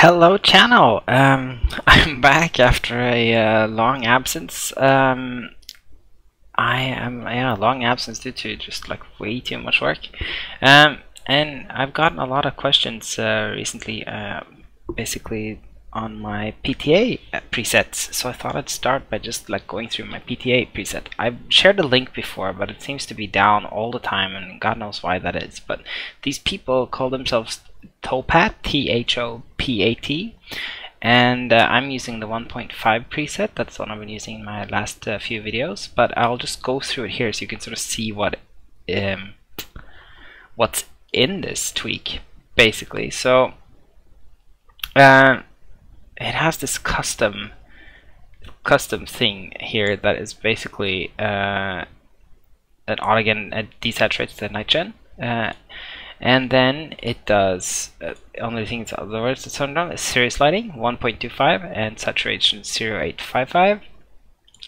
Hello channel. I'm back after a long absence. I am long absence due to just like way too much work. And I've gotten a lot of questions recently, basically on my PTA presets. So I thought I'd start by just like going through my PTA preset. I've shared a link before, but it seems to be down all the time, and God knows why that is. But these people call themselves Thopat, T-H-O-P-A-T, and I'm using the 1.5 preset. That's the one I've been using in my last few videos, but I'll just go through it here so you can sort of see what what's in this tweak, basically. So it has this custom thing here that is basically an autogen desaturates the nitrogen. And then it does only things other words that's turned on is series lighting 1.25 and saturation 0.855.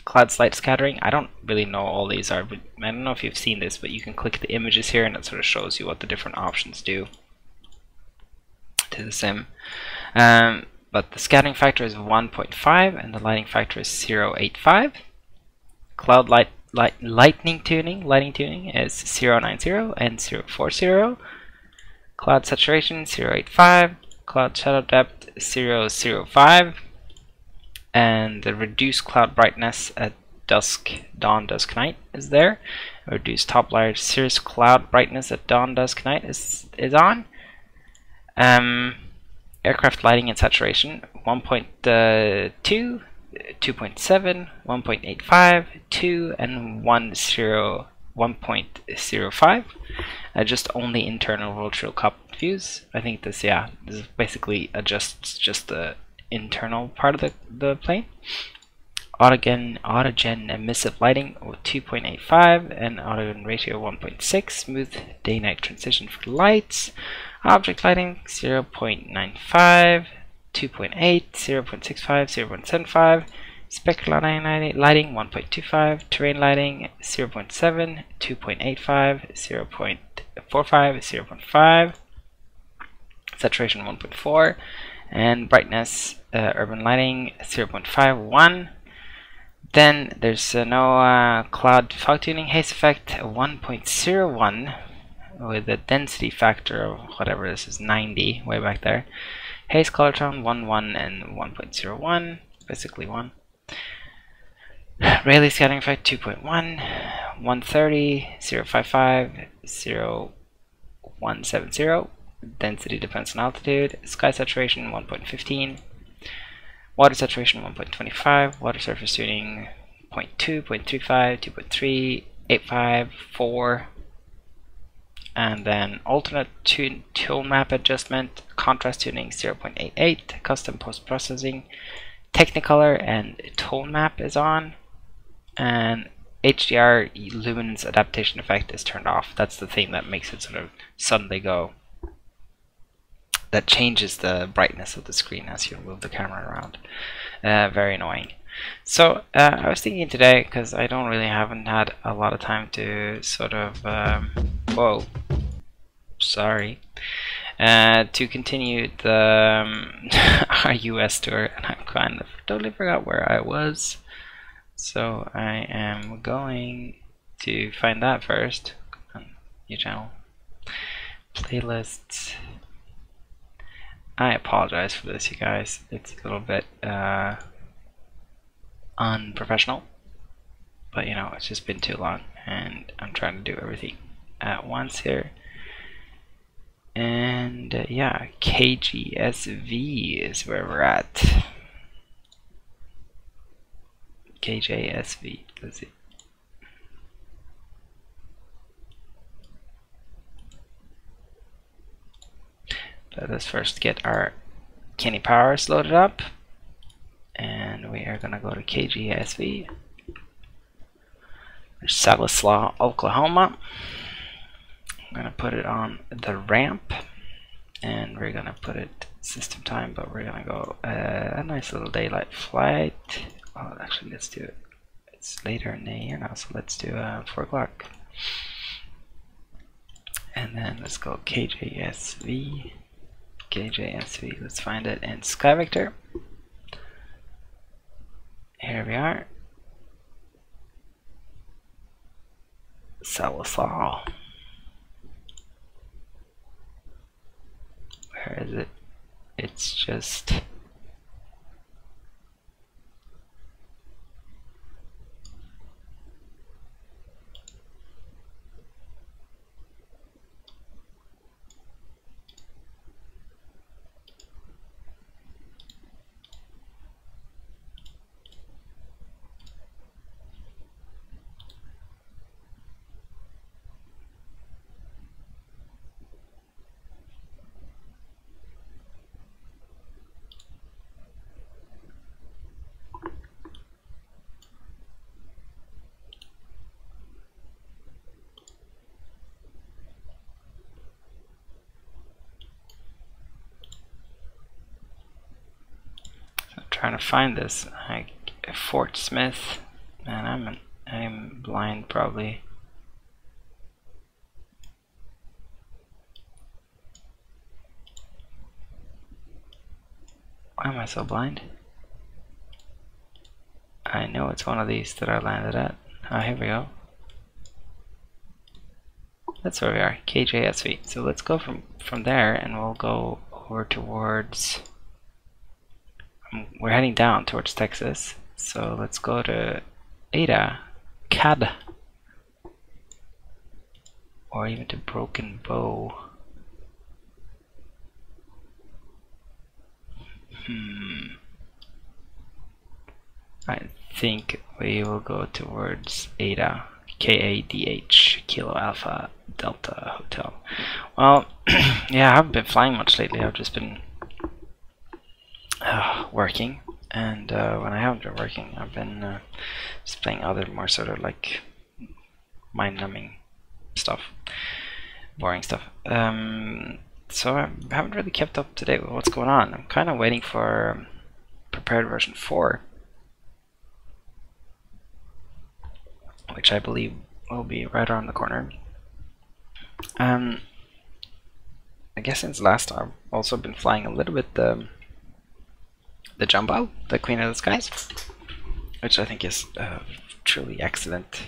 Cloud light scattering. I don't really know all these are, but I don't know if you've seen this, but you can click the images here and it sort of shows you what the different options do to the sim. But the scattering factor is 1.5 and the lighting factor is 0.85. Cloud lighting tuning is 0.90 and 0.40. Cloud saturation 0.85, cloud shadow depth 0.05, and the reduced cloud brightness at dawn, dusk, night is there. Reduced top layer cirrus cloud brightness at dawn, dusk, night is on. Aircraft lighting and saturation 1.2, 2.7, 1.85, 2, and 1.05. Just only internal rotary cup views. I think this is basically adjusts just the internal part of the plane. Autogen emissive lighting 2.85 and autogen ratio 1.6. Smooth day-night transition for lights. Object lighting 0.95, 2.8, 0.65, 0.75. Spectral lighting 1.25, terrain lighting 0.7, 2.85, 0.45, 0.5, saturation 1.4, and brightness urban lighting 0.51. Then there's no cloud fog tuning, haze effect 1.01 with a density factor of whatever this is, 90 way back there. Haze color tone 1.1 and 1.01, basically 1. Rayleigh scattering effect 2.1, 130, 0.55, 0.170. Density depends on altitude. Sky saturation 1.15. Water saturation 1.25. Water surface tuning 0.2, 0.35, 2.3, 8.5, 4. And then alternate tone map adjustment, contrast tuning 0.88. Custom post processing, Technicolor and tone map is on, and HDR luminance adaptation effect is turned off. That's the thing that makes it sort of suddenly go, that changes the brightness of the screen as you move the camera around. Very annoying. So I was thinking today, because I haven't had a lot of time to sort of to continue the our US tour, and I've kind of totally forgot where I was, so I am going to find that first. New channel, playlists. I apologize for this, you guys. It's a little bit unprofessional, but you know, it's just been too long, and I'm trying to do everything at once here. And KJSV is where we're at. KJSV, let's see. Let us first get our Kenny Powers loaded up, and we are gonna go to KJSV. Salislaw, Oklahoma. I'm gonna put it on the ramp, and we're gonna put it system time, but we're gonna go a nice little daylight flight. Oh, actually, let's do it. It's later in the year now, so let's do 4 o'clock. And then let's go KJSV. KJSV. Let's find it in Sky Vector. Here we are. Salazar. Where is it? It's just trying to find this. Fort Smith, man, I'm blind probably. Why am I so blind? I know it's one of these that I landed at. Oh, here we go. That's where we are, KJSV. So let's go from there, and we'll go over towards. We're heading down towards Texas, so let's go to Ada, KADH, or even to Broken Bow. I think we will go towards Ada, KADH, Kilo Alpha Delta Hotel. Well, yeah, I haven't been flying much lately. I've just been working, and when I haven't been working, I've been just playing other more sort of like mind-numbing stuff, boring stuff. So I haven't really kept up to date with what's going on. I'm kind of waiting for prepared version 4, which I believe will be right around the corner. I guess since last I've also been flying a little bit the Jumbo, the Queen of the Skies, which I think is truly excellent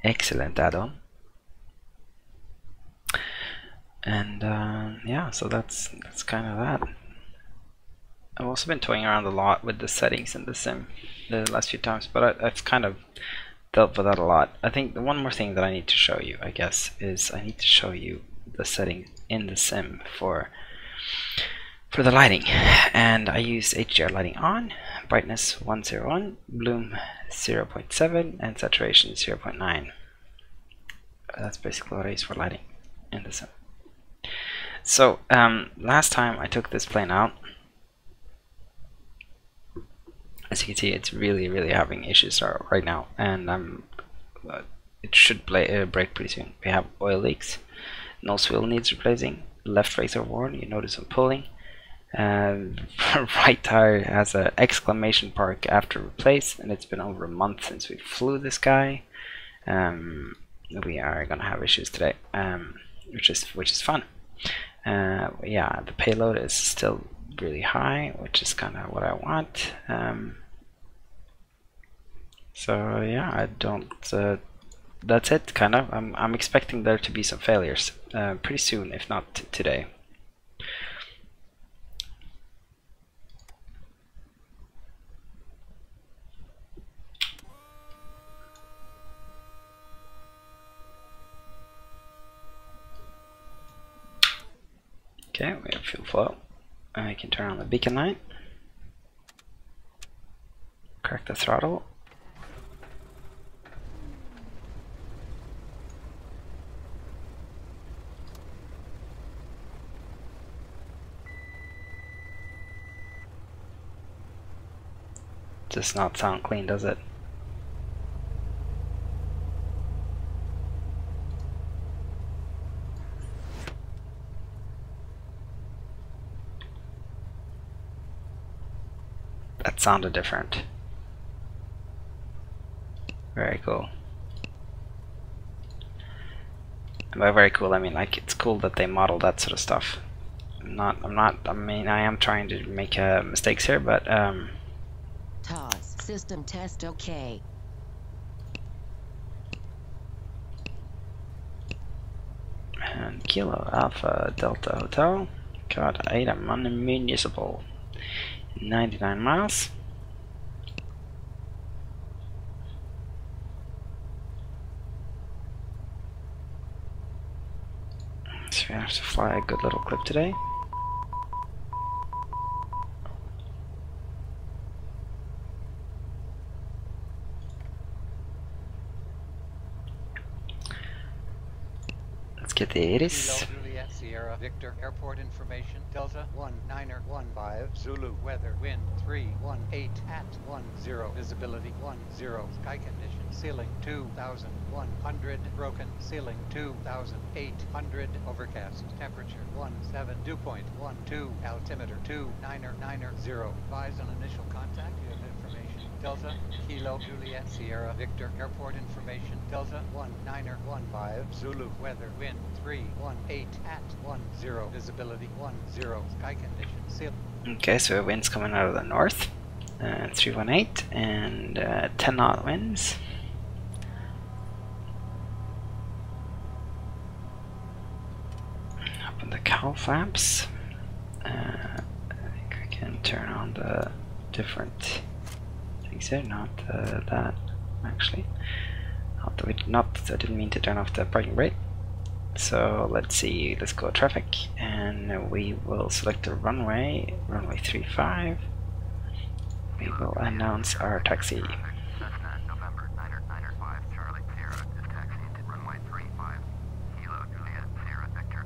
add-on. And yeah, so that's kind of that. I've also been toying around a lot with the settings in the sim the last few times, but I've kind of dealt with that a lot. I think the one more thing that I need to show you, I guess, is I need to show you the settings in the sim for the lighting. And I use HDR lighting on, brightness 101, bloom 0.7, and saturation 0.9. That's basically what I use for lighting in the sim. So last time I took this plane out, as you can see, it's really having issues right now, and it should break pretty soon. We have oil leaks, nose wheel needs replacing, left racer worn, you notice I'm pulling, right tire has an exclamation mark after replace, and it's been over a month since we flew this guy. We are gonna have issues today, which is fun. Yeah, the payload is still really high, which is kind of what I want. So yeah, I don't. That's it, kind of. I'm expecting there to be some failures pretty soon, if not today. Okay, we have fuel flow. I can turn on the beacon light, crack the throttle. Does not sound clean, does it? That sounded different. Very cool. And by very cool, I mean like it's cool that they model that sort of stuff. I mean, I am trying to make mistakes here, but TOS system test OK. and Kilo Alpha Delta Hotel. Got item on the municipal. 99 miles. So we have to fly a good little clip today. Let's get the 80s. Juliet Sierra Victor Airport information Delta 1915 Zulu weather wind 318 at 10 visibility 10 sky condition ceiling 2100 broken ceiling 2800 overcast temperature 17 dew point 12 altimeter 2990 advise on initial contact. You have information Delta Kilo Juliet Sierra Victor Airport information Delta 1915 Zulu weather wind 318 at 10 visibility 10 sky condition ceiling. Okay, so wind's coming out of the north, 318 and 10 knot winds. Open the cowl flaps. I think I can turn on the different things here, not that actually. I didn't mean to turn off the parking brake. So let's see, let's go traffic, and we will select the runway 35. We will announce our taxi. November 995 Charlie Sierra is taxiing to runway 35 Kilo Juliet Sierra Vector.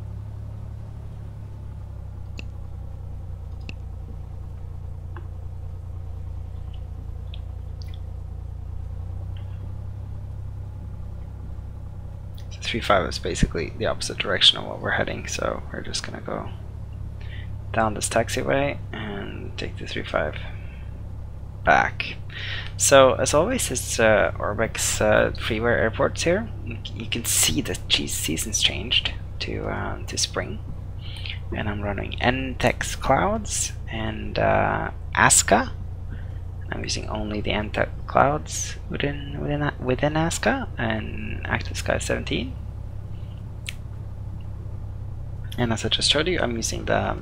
So 35 is basically the opposite direction of what we're heading, so we're just gonna go down this taxiway and take the 35 back. So as always, it's Orbx freeware airports here. You can see the seasons changed to spring, and I'm running Envtex clouds and ASCA. I'm using only the Envtex clouds within ASCA and Active Sky 17. And as I just showed you, I'm using the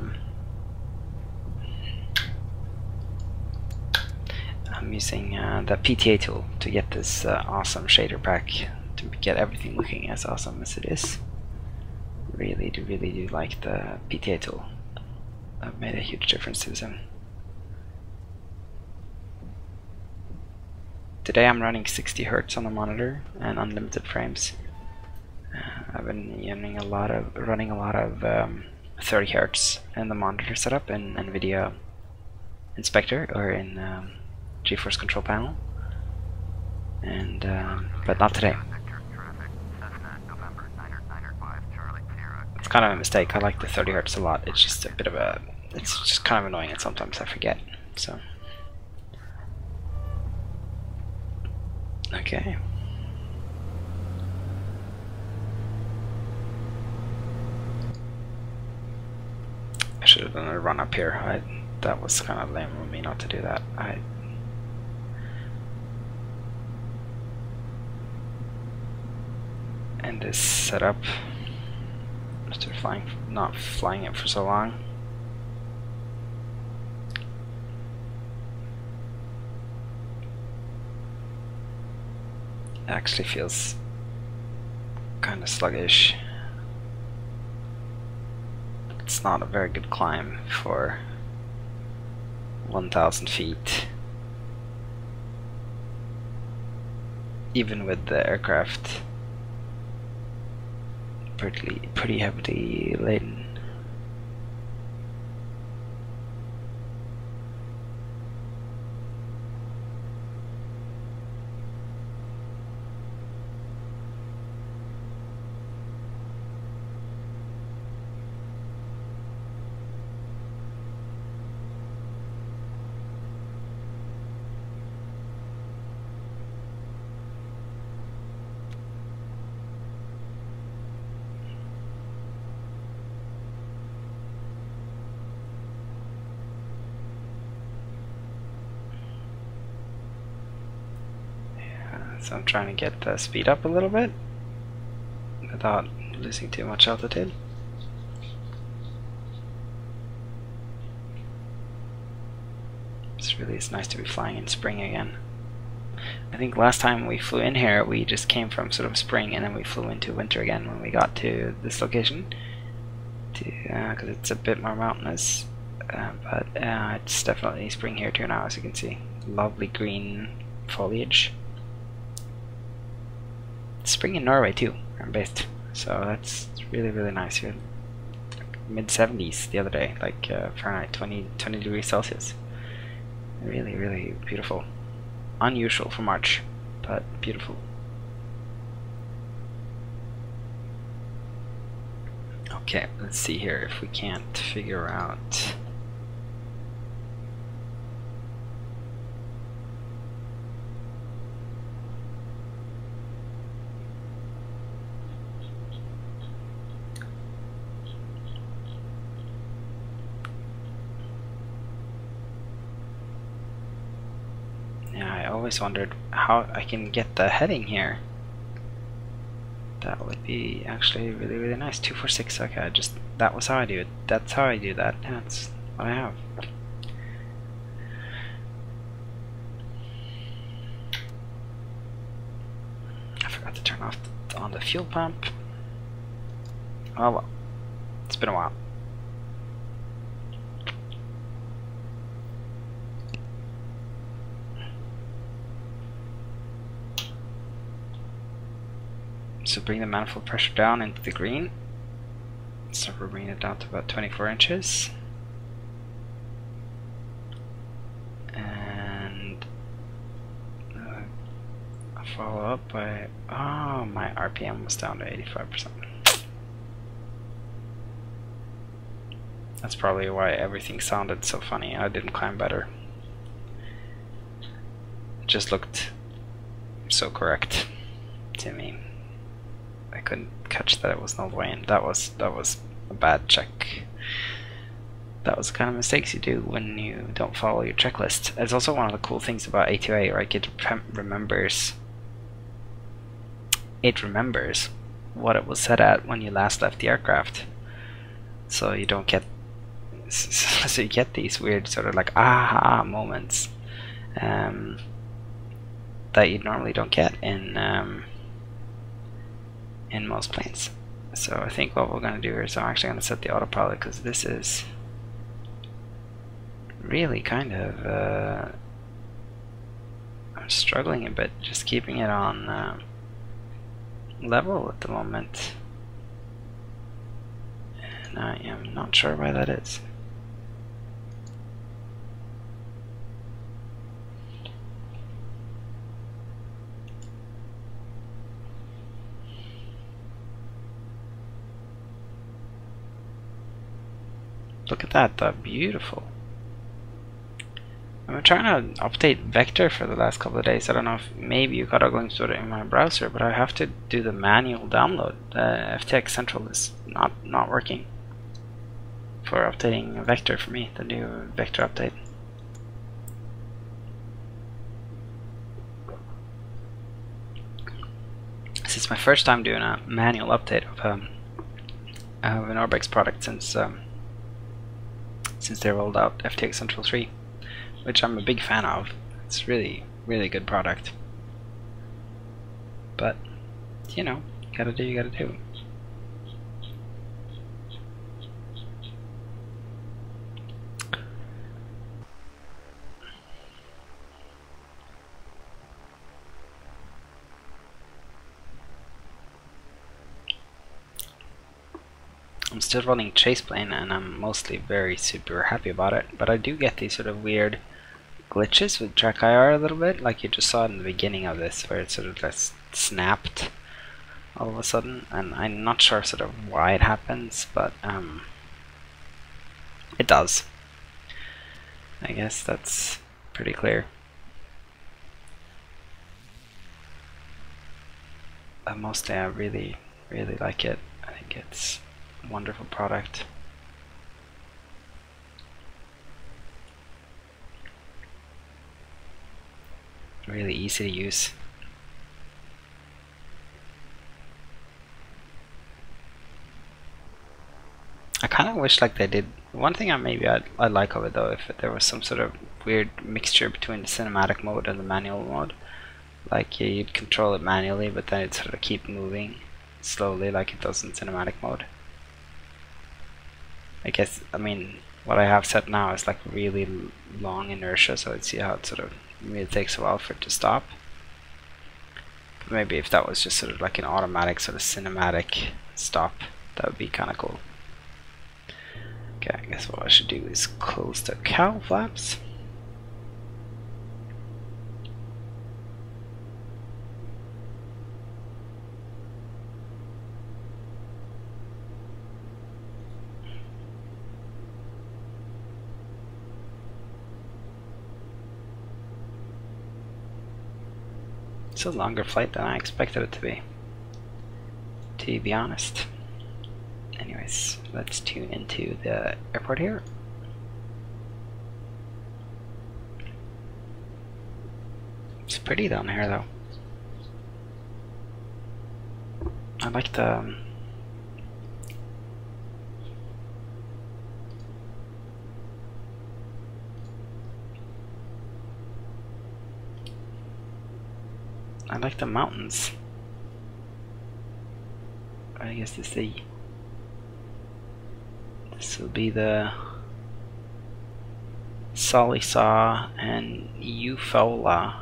PTA tool to get this awesome shader pack, to get everything looking as awesome as it is. Really do like the PTA tool. That made a huge difference to the sim. Today I'm running 60 Hz on the monitor and unlimited frames. I've been running a lot of 30 Hz in the monitor setup in NVIDIA Inspector or in GeForce Control Panel, and but not today. It's kind of a mistake. I like the 30 Hz a lot. It's just a bit of a, it's just kind of annoying, and sometimes I forget. So okay. I should have done a run up here. That was kind of lame of me not to do that. And this setup after not flying it for so long. It actually feels kind of sluggish. It's not a very good climb for 1,000 feet, even with the aircraft pretty heavily laden. So I'm trying to get the speed up a little bit without losing too much altitude. It's nice to be flying in spring again. I think last time we flew in here we just came from sort of spring and then we flew into winter again when we got to this location, because it's a bit more mountainous, but it's definitely spring here too now, as you can see. Lovely green foliage. It's spring in Norway too, where I'm based, so that's really, really nice. We had mid-70s the other day, like Fahrenheit, 20 degrees Celsius. Really, really beautiful. Unusual for March, but beautiful. Okay, let's see here if we can't figure out. Yeah, I always wondered how I can get the heading here. That would be actually really, really nice. 246. Okay, that was how I do it. That's how I do that. That's what I have. I forgot to turn off on the fuel pump. Oh well, it's been a while. So bring the manifold pressure down into the green. So we're bringing it down to about 24 inches. And I'll follow up by, oh, my RPM was down to 85%. That's probably why everything sounded so funny. I didn't climb better. It just looked so correct to me. I couldn't catch that it was Norway, and that was a bad check. That was the kind of mistakes you do when you don't follow your checklist. It's also one of the cool things about A2A, right? It remembers what it was set at when you last left the aircraft, so you don't get so you get these weird sort of like aha moments that you normally don't get in most planes. So I think what we're going to do is I'm actually going to set the autopilot, because this is really kind of I'm struggling a bit just keeping it on level at the moment, and I am not sure why that is. Look at that, though. Beautiful. I'm trying to update Vector for the last couple of days. I don't know if maybe you got a glimpse of it in my browser, but I have to do the manual download. FTX Central is not working for updating Vector for me, the new Vector update. This is my first time doing a manual update of an Orbx product since they rolled out FTX Central 3, which I'm a big fan of. It's really, really good product. But, you know, you gotta do. I'm still running Chaseplane, and I'm mostly super happy about it, but I do get these sort of weird glitches with track IR a little bit, like you just saw in the beginning of this, where it sort of just snapped all of a sudden, and I'm not sure sort of why it happens, but it does. I guess that's pretty clear. But mostly I really, really like it. I think it's wonderful product. Really easy to use. of wish like they did. One thing I'd like of it though, if there was some sort of weird mixture between the cinematic mode and the manual mode. Like you'd control it manually, but then it'd sort of keep moving slowly like it does in cinematic mode. I guess, I mean, what I have set now is like really long inertia, so I'd see how it sort of really takes a while for it to stop. But maybe if that was just sort of like an automatic sort of cinematic stop, that would be kind of cool. Okay, I guess what I should do is close the cowl flaps. It's a longer flight than I expected it to be honest. Anyways, let's tune into the airport here. It's pretty down here though. I like the mountains. I guess this will be the Solisaw and Eufaula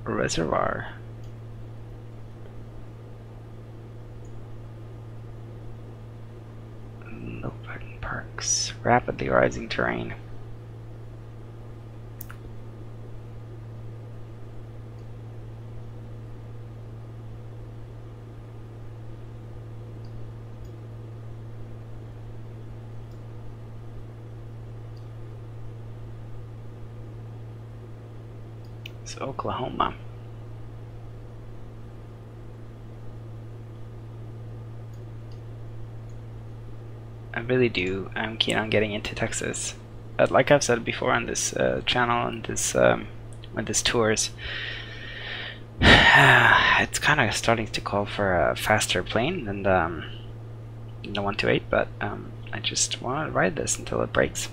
Reservoir. No parking parks. Rapidly rising terrain. Oklahoma. I'm keen on getting into Texas. Like I've said before on this channel and this with this tours, it's kind of starting to call for a faster plane than the 128, but I just want to ride this until it breaks.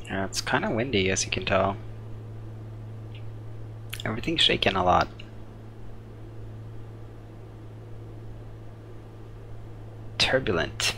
Yeah, it's kind of windy, as you can tell. Everything's shaking a lot. Turbulent.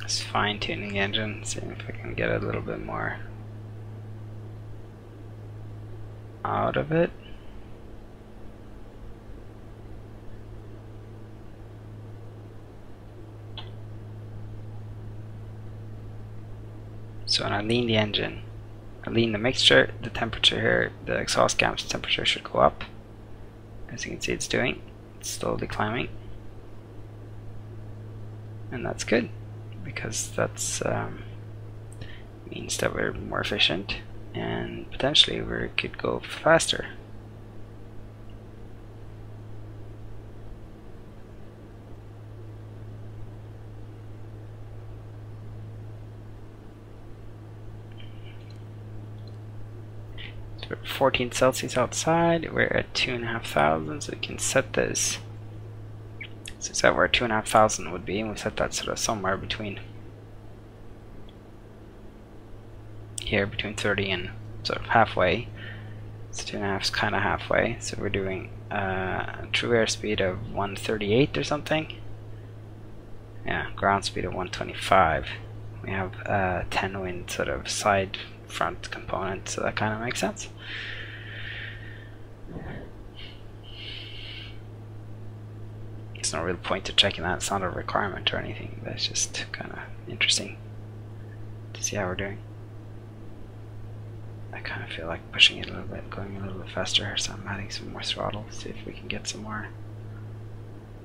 Just fine-tuning the engine, seeing if I can get a little bit more out of it. So when I lean the engine, lean the mixture, the temperature here, the exhaust gas temperature should go up. As you can see, it's doing. It's slowly climbing. And that's good, because that's means that we're more efficient, and potentially we could go faster. So we're 14 Celsius outside, we're at 2,500, so we can set this. So set where 2,500 would be, and we set that sort of somewhere between here, between 30 and sort of halfway. So 2.5 is kind of halfway. So we're doing true airspeed of 138 or something. Yeah, ground speed of 125. We have 10 wind sort of side front component, so that kind of makes sense. There's no real point to checking that. It's not a requirement or anything, but it's just kind of interesting to see how we're doing. I kind of feel like pushing it a little bit, going a little bit faster, so I'm adding some more throttle, see if we can get some more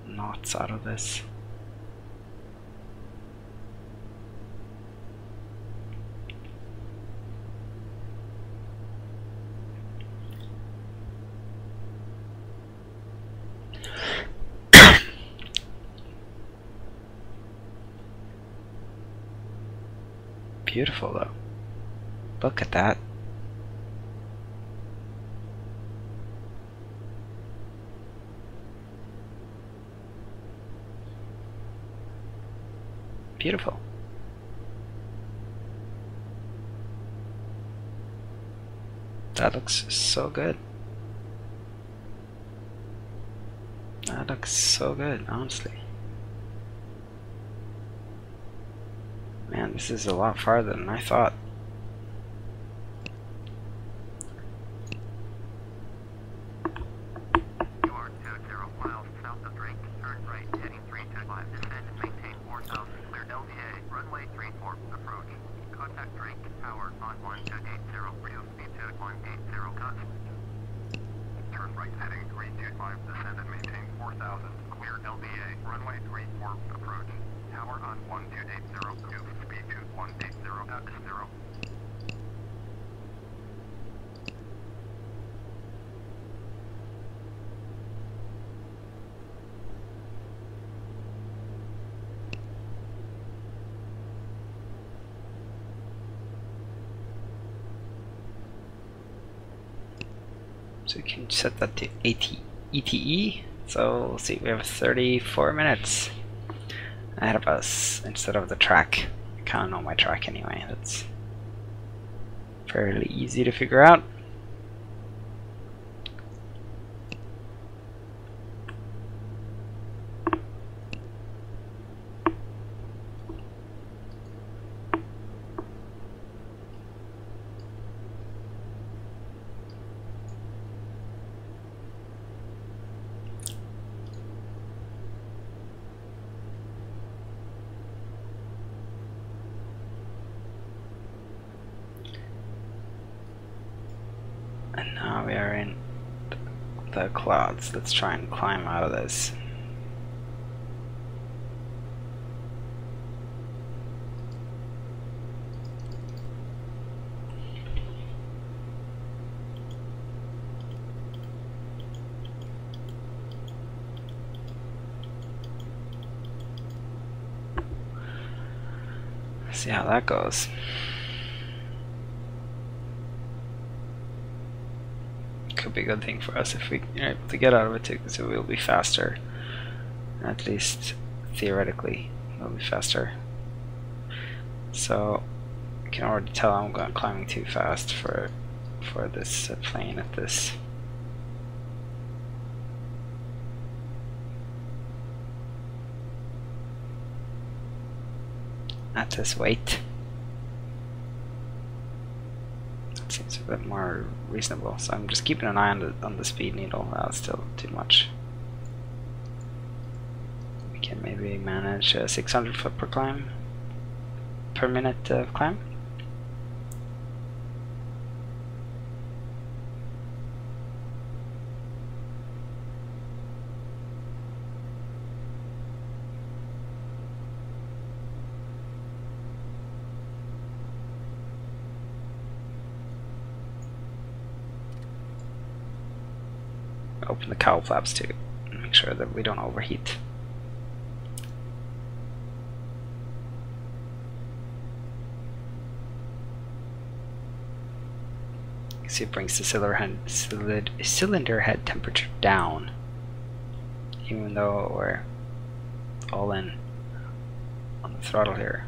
knots out of this. Beautiful though. Look at that. Beautiful. That looks so good. That looks so good, honestly. Man, this is a lot farther than I thought. You are 20 miles south of Drake. Turn right, heading 325. Descend and maintain 4,000. Clear LDA. Runway 34. Approach. Contact Drake. Tower on 1280. Radio speed 2180 knots. Turn right, heading 325. Descend and maintain 4,000. Clear LDA. Runway 34. Approach. Tower on 1280. Speed 2180 knots 0. So we can set that to ETE. So we'll see, we have 34 minutes ahead of us instead of the track. I kind of know my track anyway. That's fairly easy to figure out. And now we are in the clouds. Let's try and climb out of this. See how that goes. Could be a good thing for us if we are able to get out of it too, because it will be faster. At least theoretically, it will be faster. So I can already tell I'm climbing too fast for this plane at this weight. That seems a bit more reasonable. So I'm just keeping an eye on the speed needle. That's still too much. We can maybe manage 600 foot per minute climb. open the cowl flaps too. Make sure that we don't overheat. See, it brings the cylinder head temperature down, even though we're all in on the throttle here.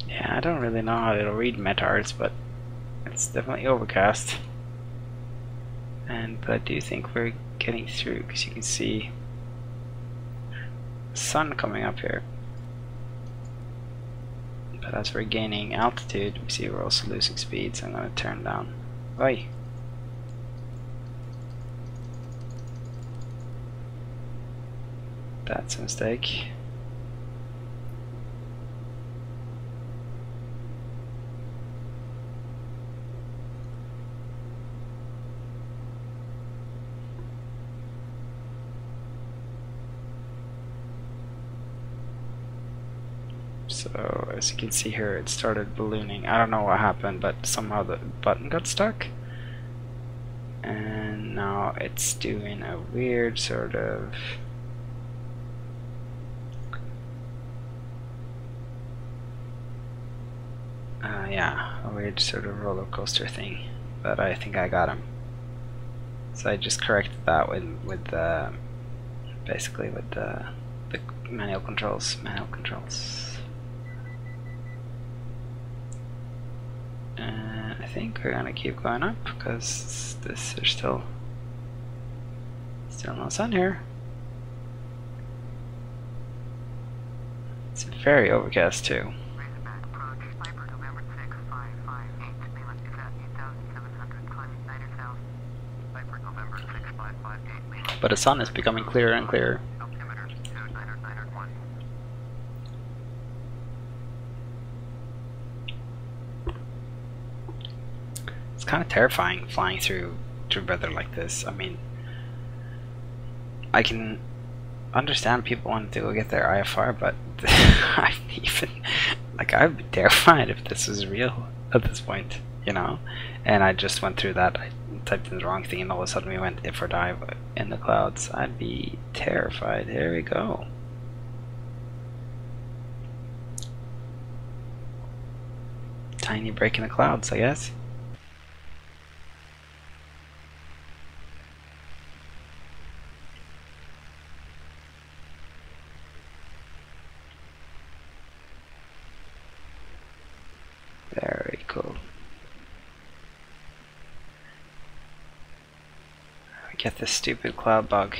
Yeah, I don't really know how it'll read metards, but it's definitely overcast. But I do think we're getting through, because you can see the sun coming up here. But as we're gaining altitude, we see we're also losing speed, so I'm going to turn down. Oi! That's a mistake. So as you can see here, it started ballooning. I don't know what happened, but somehow the button got stuck. And now it's doing a weird sort of a weird sort of roller coaster thing. But I think I got him. So I just corrected that with basically with the manual controls. I think we're gonna keep going up because there's still no sun here. It's very overcast too. But the sun is becoming clearer and clearer. It's kind of terrifying flying through weather like this. I mean, I can understand people wanting to go get their IFR, but I'd be terrified if this was real at this point, you know? And I just went through that. I typed in the wrong thing and all of a sudden we went if or dive in the clouds. I'd be terrified. Here we go. Tiny break in the clouds, I guess. Very cool. I get this stupid cloud bug,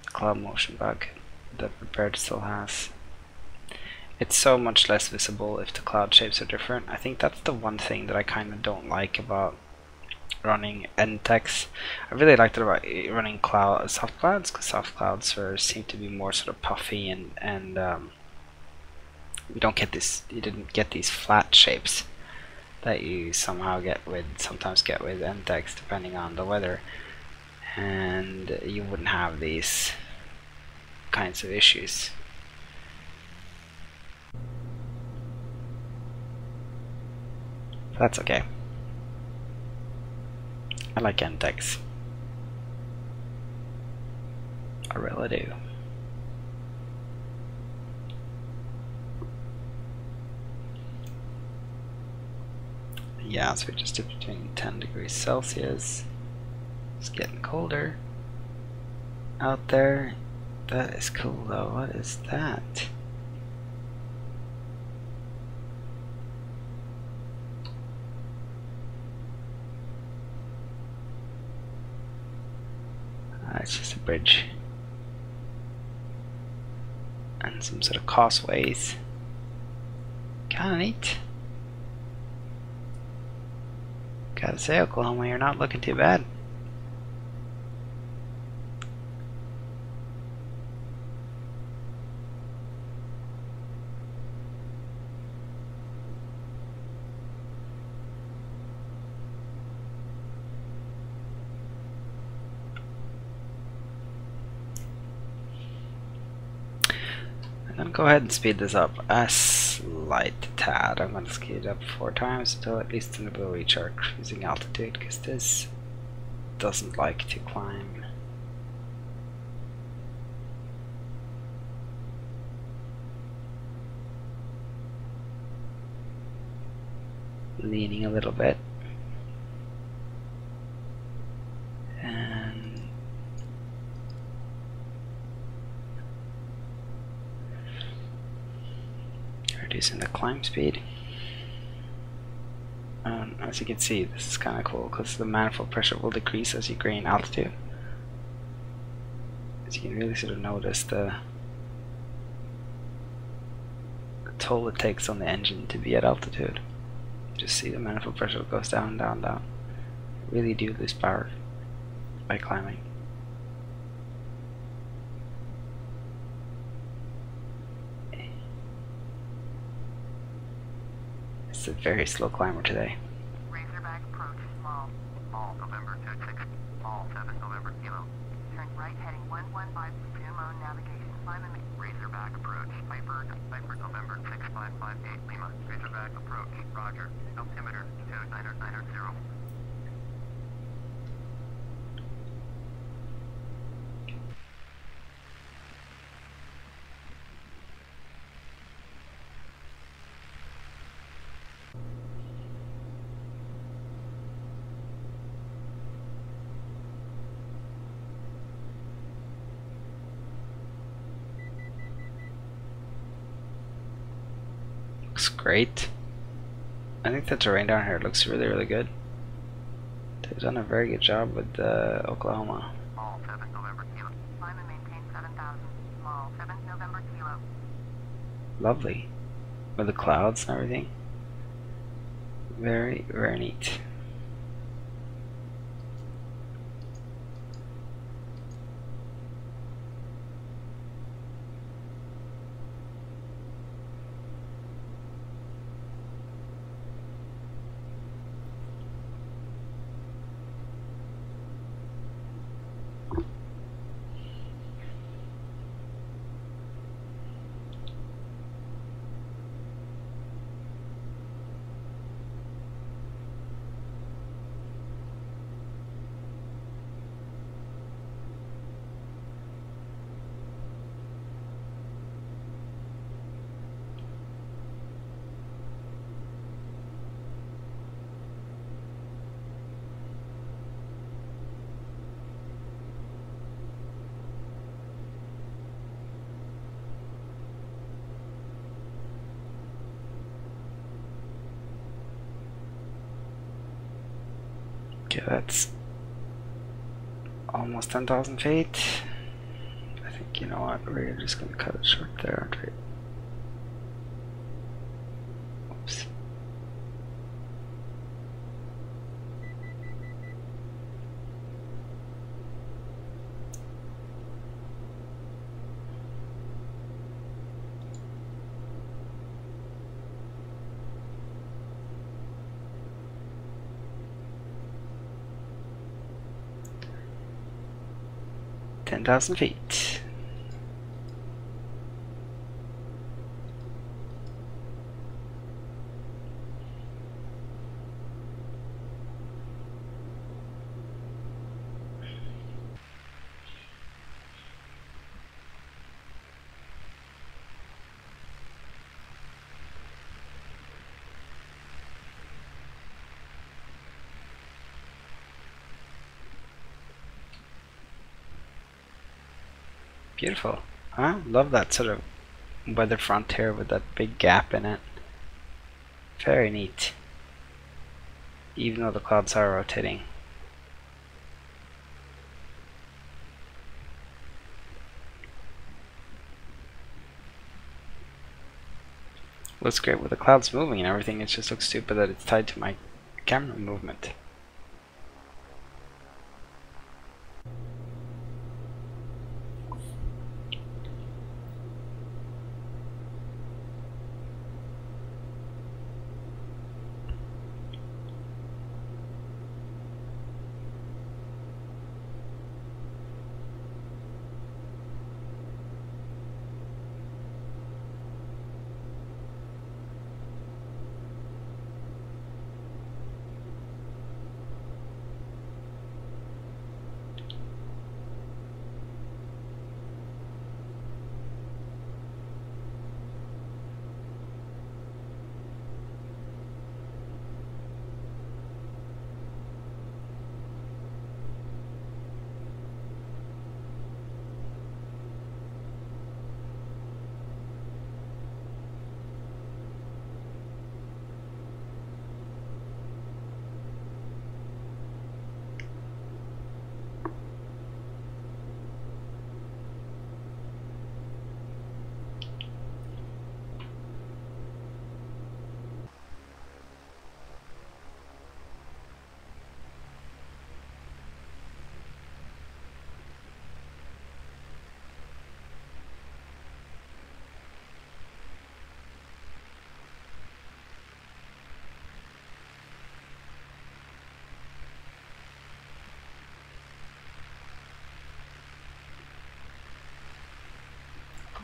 cloud motion bug that Prepared still has. It's so much less visible if the cloud shapes are different. I think that's the one thing that I kind of don't like about running Envtex. I really liked it about running soft clouds, because soft clouds seem to be more sort of puffy and you didn't get these flat shapes that you sometimes get with Envtex depending on the weather, and you wouldn't have these kinds of issues. That's okay. I like Envtex. I really do. Yeah, so we just dipped between 10 degrees Celsius. It's getting colder out there. That is cool though. What is that? It's just a bridge and some sort of causeways. Kinda neat. Gotta say, Oklahoma, you're not looking too bad. I'm gonna go ahead and speed this up a slight tad. I'm gonna speed it up 4 times until at least we'll reach our cruising altitude, because this doesn't like to climb. Leaning a little bit. And reducing the climb speed. As you can see, this is kind of cool because the manifold pressure will decrease as you gain altitude. As you can really sort of notice the toll it takes on the engine to be at altitude. You just see the manifold pressure goes down, down, down. You really do lose power by climbing. It's a very slow climber today. Razorback approach small. Small November 26. Small 7 November Kilo. Turn right heading 115 Sumo navigation. Climb and Razorback approach. Viper November 6558 Lima. Razorback approach. Roger. Altimeter 2990. Looks great. I think the terrain down here looks really, really good. They've done a very good job with Oklahoma. Small 7 November Kilo. Climb and maintain 7,000. Small 7 November Kilo. Lovely. With the clouds and everything. Very, very neat. Okay, that's almost 10,000 feet. I think, you know what, we're just going to cut it short there, aren't we? Oops. $10,000 feet. Beautiful. I love that sort of weather front here with that big gap in it. Very neat. Even though the clouds are rotating. Looks great with the clouds moving and everything. It just looks stupid that it's tied to my camera movement.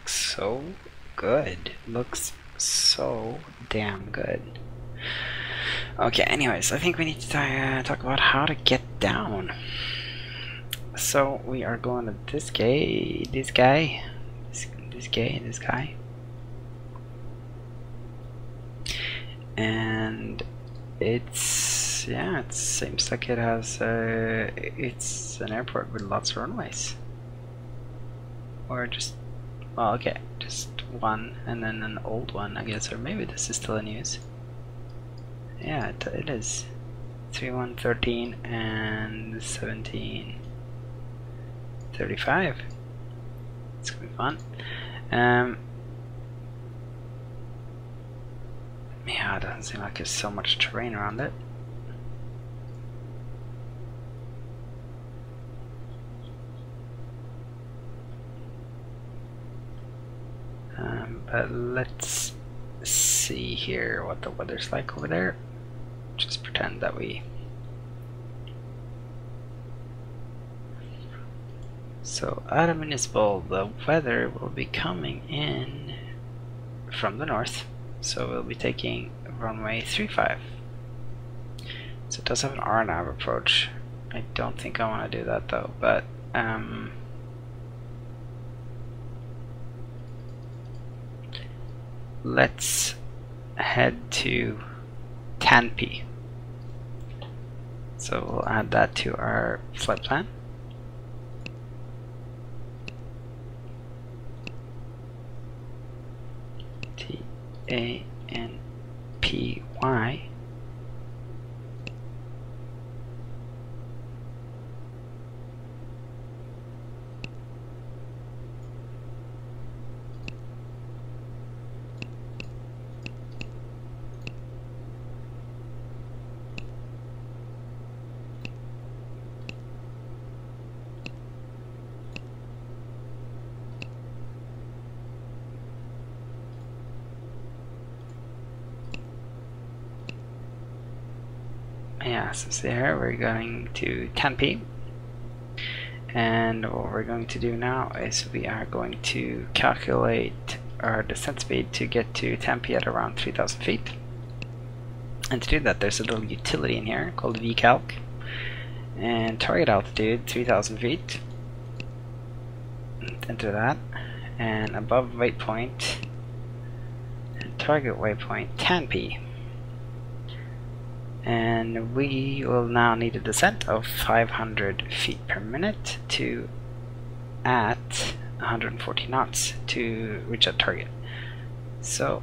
So good. Looks so damn good. Okay, anyways, I think we need to talk about how to get down. So we are going to this guy. And it seems like it has it's an airport with lots of runways. Or just, well, okay, just one and then an old one, I guess, or maybe this is still in use. Yeah, it is. 3113 and 1735. It's gonna be fun. Yeah, it doesn't seem like there's so much terrain around it. But let's see here what the weather's like over there. Just pretend that we... So at a municipal, the weather will be coming in from the north. So we'll be taking runway 35. So it does have an RNAV approach. I don't think I want to do that though, but let's head to Tanpi. So we'll add that to our flight plan. T-A-N-P-Y. Yeah, so there we're going to Tanpi, and what we're going to do now is we are going to calculate our descent speed to get to Tanpi at around 3,000 feet. And to do that, there's a little utility in here called vcalc, and target altitude 3,000 feet. Enter that, and above waypoint and target waypoint Tanpi. And we will now need a descent of 500 feet per minute to at 140 knots to reach that target. So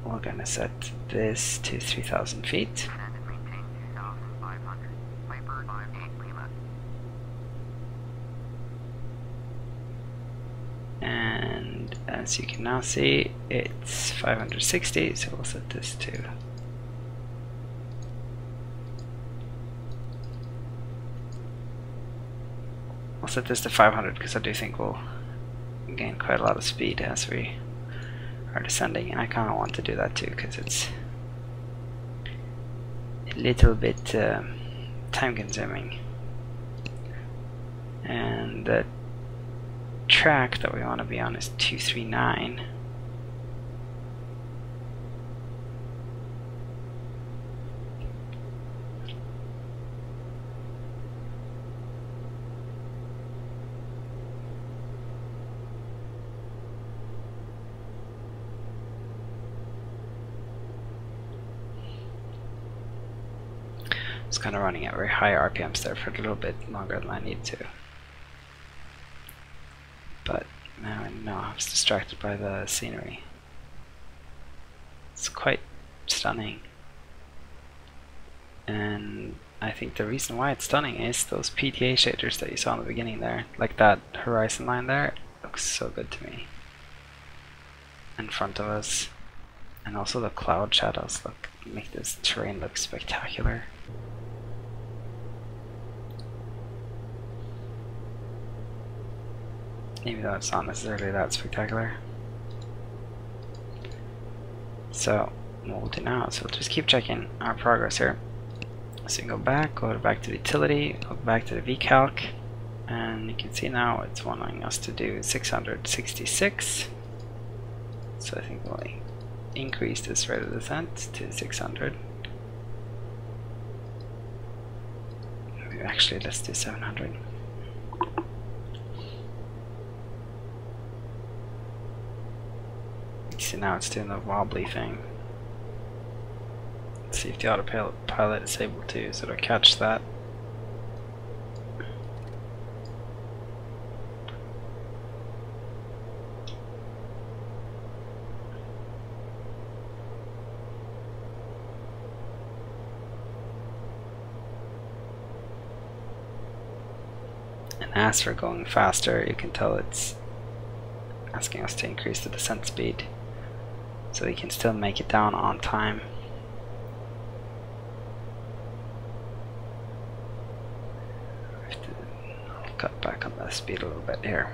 we're gonna set this to 3,000 feet. Descend and maintain 2,500. Piper 58 Lima. And as you can now see, it's 560, so we'll set this to I'll set this to 500 because I do think we'll gain quite a lot of speed as we are descending, and I kind of want to do that too because it's a little bit time consuming. And the track that we want to be on is 239. It's kind of running at very high RPMs there for a little bit longer than I need to. But now I was distracted by the scenery. It's quite stunning. And I think the reason why it's stunning is those PTA shaders that you saw in the beginning there. Like that horizon line there looks so good to me. In front of us. And also the cloud shadows make this terrain look spectacular. Even though it's not necessarily that spectacular. So what we'll do now is we'll just keep checking our progress here. So you go back to the utility, go back to the vcalc, and you can see now it's wanting us to do 666. So I think we'll increase this rate of descent to 600. Maybe actually let's do 700. See, now it's doing the wobbly thing. Let's see if the autopilot is able to sort of catch that. And as for going faster, you can tell it's asking us to increase the descent speed, so we can still make it down on time. I'll cut back on the speed a little bit here.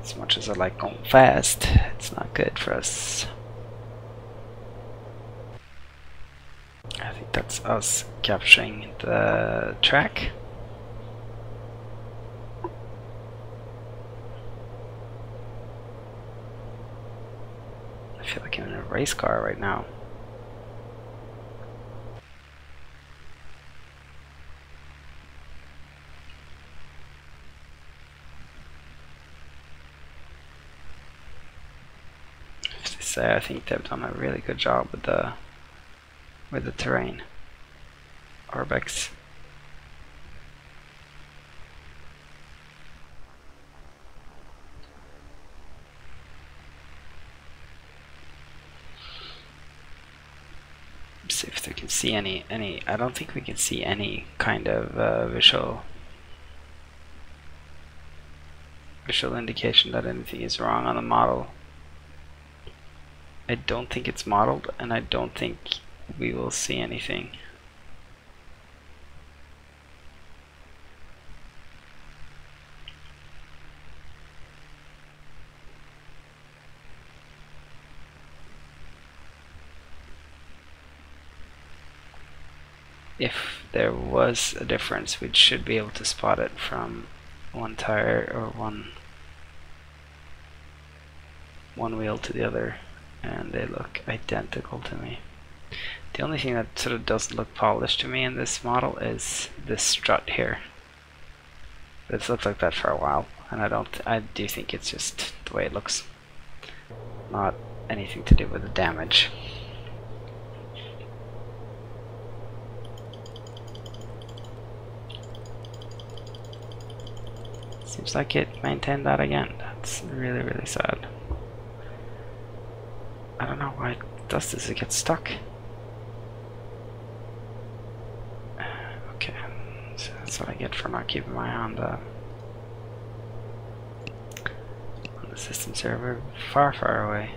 As much as I like going fast, it's not good for us. I think that's us capturing the track. I feel like I'm in a race car right now. I have to say, I think they've done a really good job with the terrain. Orbx. See if they can see any. I don't think we can see any kind of visual indication that anything is wrong on the model. I don't think it's modeled, and I don't think we will see anything. If there was a difference, we should be able to spot it from one tire or one wheel to the other, and they look identical to me. The only thing that sort of doesn't look polished to me in this model is this strut here. It's looked like that for a while, and I do think it's just the way it looks, not anything to do with the damage. Seems like it maintained that again. That's really, really sad. I don't know why it does this, it gets stuck. Okay, so that's what I get for not keeping my eye on the system server. Far, far away.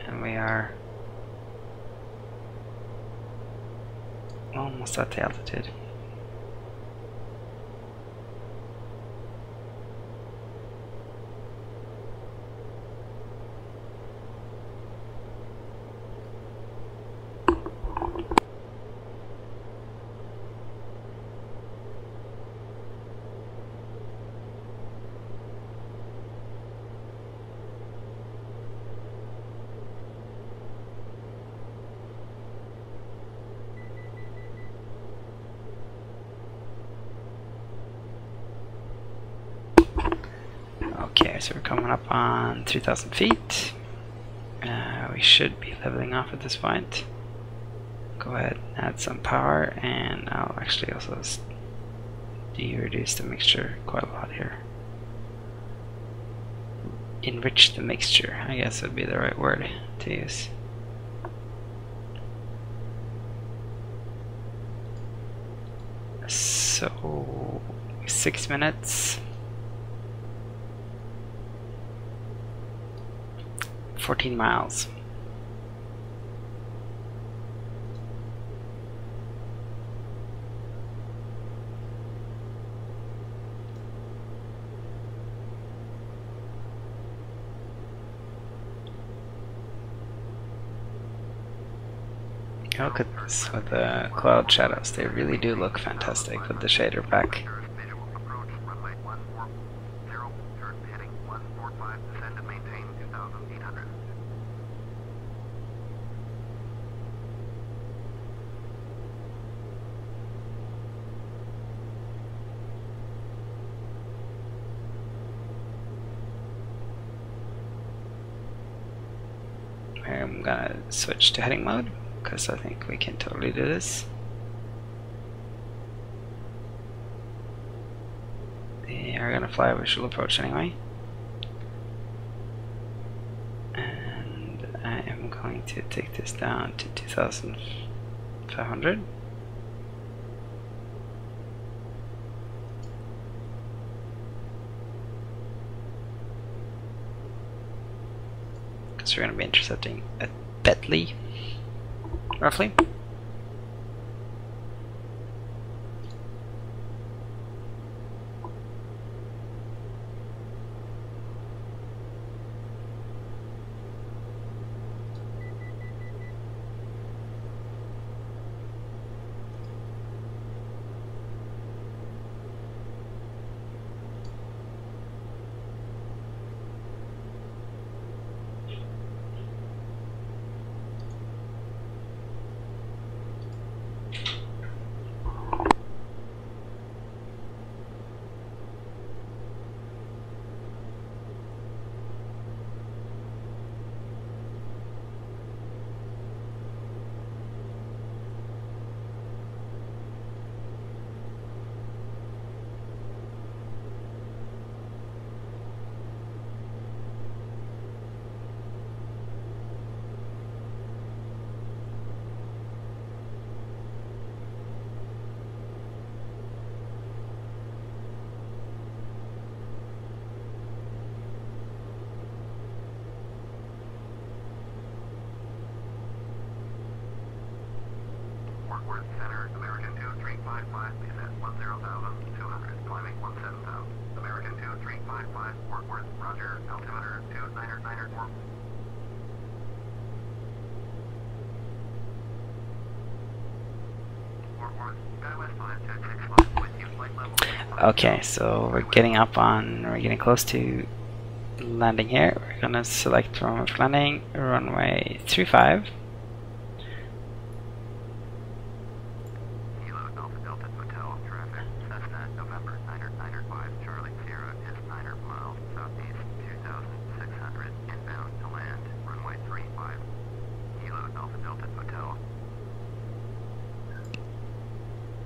And we are almost at the altitude. Okay, so we're coming up on 3,000 feet. We should be leveling off at this point. Go ahead and add some power, and I'll actually also reduce the mixture quite a lot here. Enrich the mixture, I guess would be the right word to use. So 6 minutes. 14 miles. Look at this with the cloud shadows. They really do look fantastic with the shader pack. Visual approach, runway 140, turn heading 145, descend and maintain 2,800. I'm gonna switch to heading mode because I think we can totally do this. They are gonna fly a visual approach anyway. And I am going to take this down to 2,500. Because we're going to be intercepting at Bentley, roughly. Worth center, American 2355, descent 10,200, climbing 17,000. American 2355, Fort Worth, roger, altimeter 2994. Fort Worth, SkyWest 5265, with you, flight level 85. Okay, so we're getting close to landing here. We're gonna select runway for landing, runway 35. Kilo Alpha Delta Hotel, traffic, Cessna, November 995, Charlie Sierra is 9 miles southeast, 2,600, inbound to land, runway 35. Kilo Alpha Delta Hotel.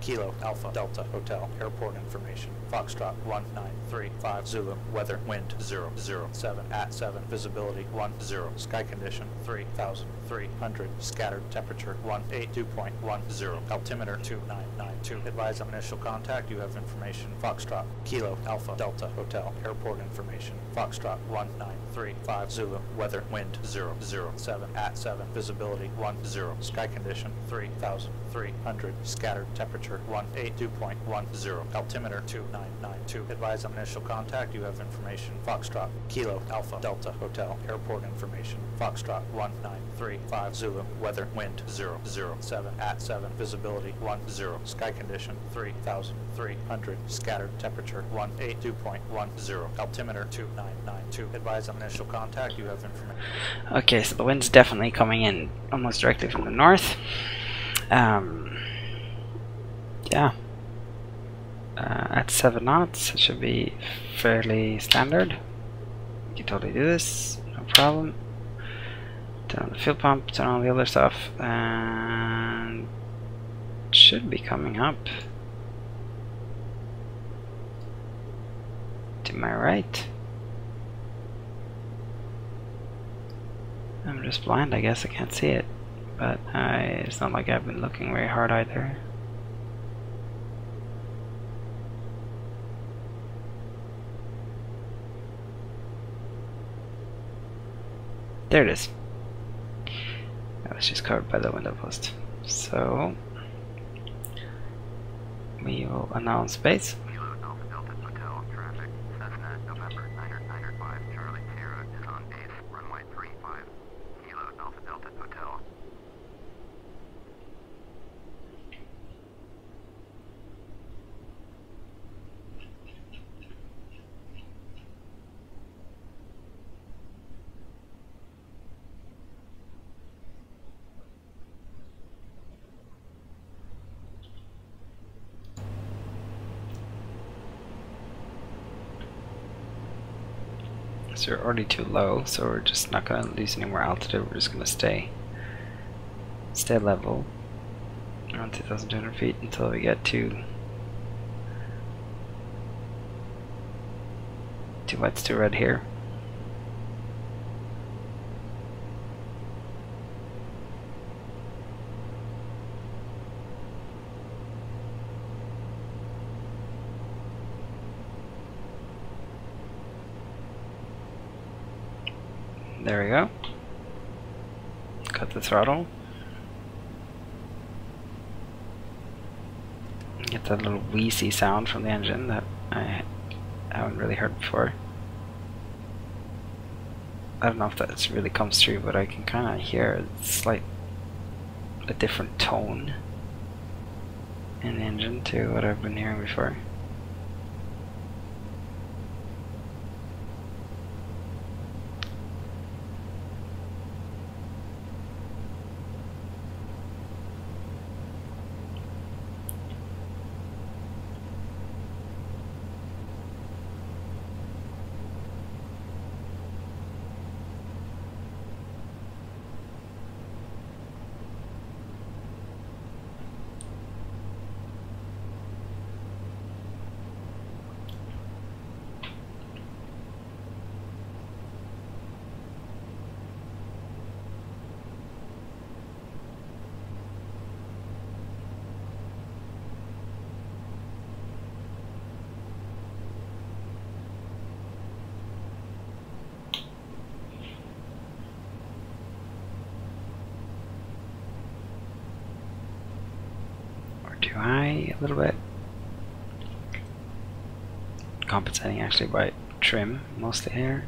Kilo Alpha Delta Hotel Airport information. Foxtrot 1935 Zulu. Weather wind 007 at 7. Visibility 10. Sky condition 3,300. Scattered temperature 182.10. Altimeter 2992. Advise on initial contact. You have information. Foxtrot Kilo Alpha Delta Hotel Airport information. Foxtrot 1935 Zulu. Weather wind 007 at 7. Visibility 10. Sky condition 3,300. Scattered temperature 182.10. Altimeter 2992. Advise on initial contact. You have information. Foxtrot Kilo Alpha Delta Hotel Airport information. Foxtrot 1935 Zulu. Weather wind 007 at 7. Visibility 10. Sky condition 3,300. Scattered temperature 182.10. Altimeter 2992. Advise on initial contact. You have information. Okay, so the wind's definitely coming in almost directly from the north. Yeah. At 7 knots, it should be fairly standard. You can totally do this, no problem. Turn on the fuel pump, turn on all the other stuff, and should be coming up to my right. I'm just blind, I guess I can't see it, but it's not like I've been looking very hard either. There it is. That was just covered by the window post. So we will announce base. Kilo Alpha Delta Hotel traffic. Cessna November 995 Charlie Sierra is on base. Runway 35. Kilo Alpha Delta Hotel. So we're already too low, so we're just not going to lose any more altitude. We're just going to stay level around 2,200 feet until we get to what's to red here. There we go. Cut the throttle. Get that little wheezy sound from the engine that I haven't really heard before. I don't know if that really comes through, but I can kind of hear a different tone in the engine to what I've been hearing before. Too high a little bit. Compensating actually by trim mostly here.